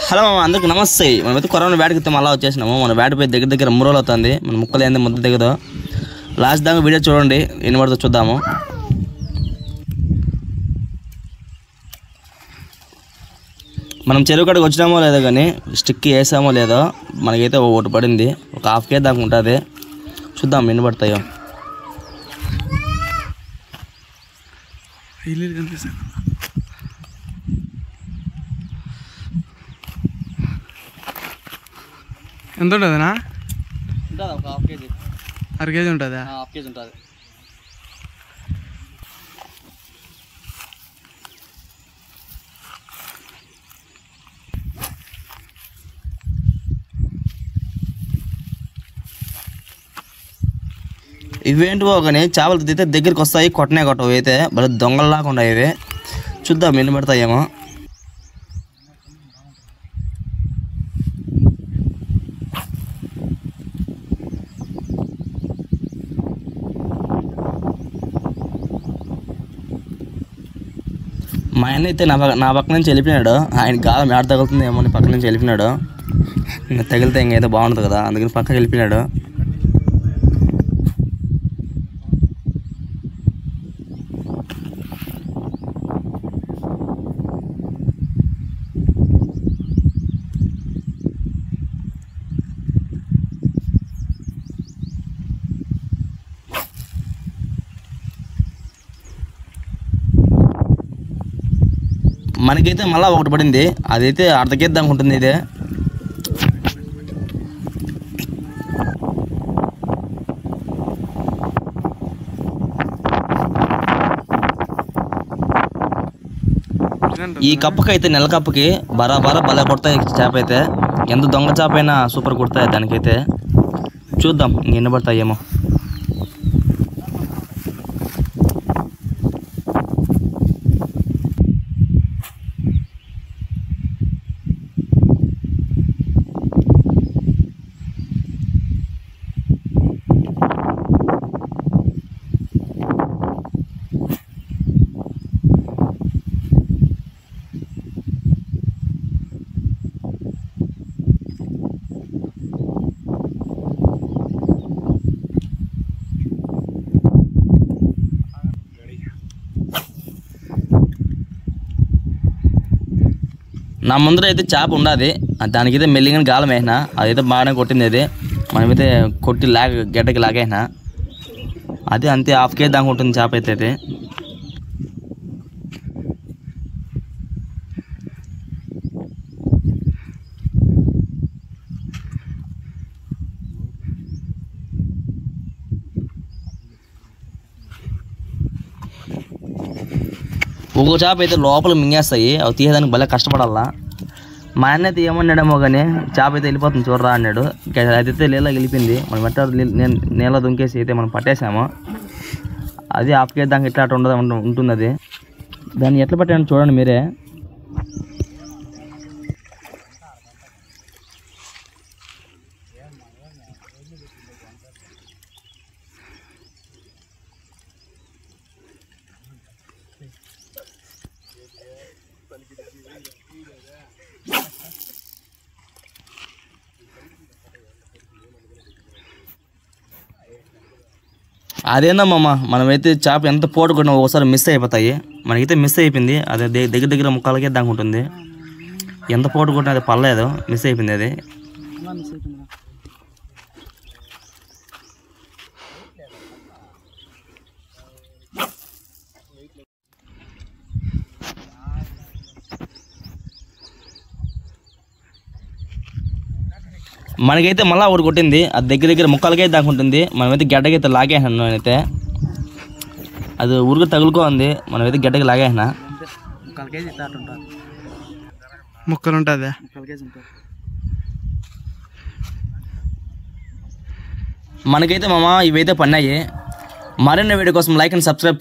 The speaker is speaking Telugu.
హలో అందరికి నమస్తే. మనమైతే కరోనా బ్యాట్కి మళ్ళీ వచ్చేసినాము. మన బ్యాట్ పోయి దగ్గర 3 రోజులు అవుతుంది. మన ముక్కలు ఏంది ముద్ద దిగదు. లాస్ట్ దాకా వీడియో చూడండి, ఎన్ని పడుతుందో చూద్దాము. మనం చెరువు కాడికి వచ్చినామో లేదో కానీ స్టిక్ వేసామో లేదో మనకైతే ఒకటి పడింది. ఒక 1/2 కేజీ దాకా ఉంటుంది. చూద్దాం ఎన్ని పడతాయో. ఎంత ఉంటుందనా? ఉంటుంది ఒక 1/2 కేజీ. 1/2 కేజీ ఉంటుందా? 1/2 కేజీ ఉంటుంది. ఇవేంటివో కానీ చేపలు అయితే దగ్గరికి వస్తాయి, కొట్టనే కొట్టవు. అయితే బలి దొంగల్లాగా ఉన్నాయి ఇవి. చూద్దాం ఎన్ని పడతాయేమో. మా ఆయన అయితే నా పక్క నుంచి వెళ్ళిపోయినాడు. ఆయన గాలం ఏడ తగులుతుంది ఏమో పక్క నుంచి వెళ్ళిపోయినాడు. ఇంకా తగిలితే ఇంకైతే బాగుంటుంది కదా, అందుకని పక్కకి వెళ్ళిపోయినాడు. మనకైతే మళ్ళీ ఒకటి పడింది. అదైతే 1/2 కేజీ దాకా ఉంటుంది. ఇదే ఈ కప్పుకి అయితే నెల కప్పుకి బరాబరా భలే కొడతాయి చేప అయితే. ఎంత దొంగ చేప అయినా సూపర్ కొడతాయి దానికైతే. చూద్దాం ఎన్ని పడతాయేమో. నా ముందర అయితే చేప ఉండదు. దానికైతే మెల్లిగా గాలం వేసినా, అదైతే బాగానే కొట్టింది. అది మనమైతే కొట్టి గడ్డకి లాగేసినా. అది అంతే 1/2 కేజీ దాకా ఉంటుంది చేప అయితే. అది ఒక్కో చేప అయితే లోపల మింగేస్తాయి. అవి తీయడానికి భలే కష్టపడాలా. మా ఆయన అయితే ఏమన్నాడేమో కానీ చేప అయితే వెళ్ళిపోతుంది చూడరా అన్నాడు. అదైతే నీళ్ళ వెళ్ళిపోయింది. మనం ఎట్లా నీళ్ళ దుంకేసి అయితే మనం పట్టేసాము. అది 1/2 కేజీ దాకా ఇట్లా ఉంటుంది. అది దాన్ని ఎట్లా పట్టాను చూడండి మీరే. అదేందమ్మా, మనమైతే చేప ఎంత పోటు కొట్టినా ఒకసారి మిస్ అయిపోతాయి. మనకైతే మిస్ అయిపోయింది. అదే దగ్గర ముక్కలకే దాకా ఉంటుంది. ఎంత పోటు కొట్టినా అది పర్లేదు, మిస్ అయిపోయింది. అది మనకైతే మళ్ళీ ఒకటి కొట్టింది. అది దగ్గర ముక్కలకే దాకా ఉంటుంది. మనమైతే గడ్డకైతే లాగేసాను. నేనైతే అది ఊరికి తగులుకో ఉంది. మనమైతే గడ్డకి లాగేసినా. ముక్కలు ఉంటుంది. మనకైతే మామ ఇవైతే పన్నాయి. మరిన్ని వీడియో కోసం లైక్ అండ్ సబ్స్క్రైబ్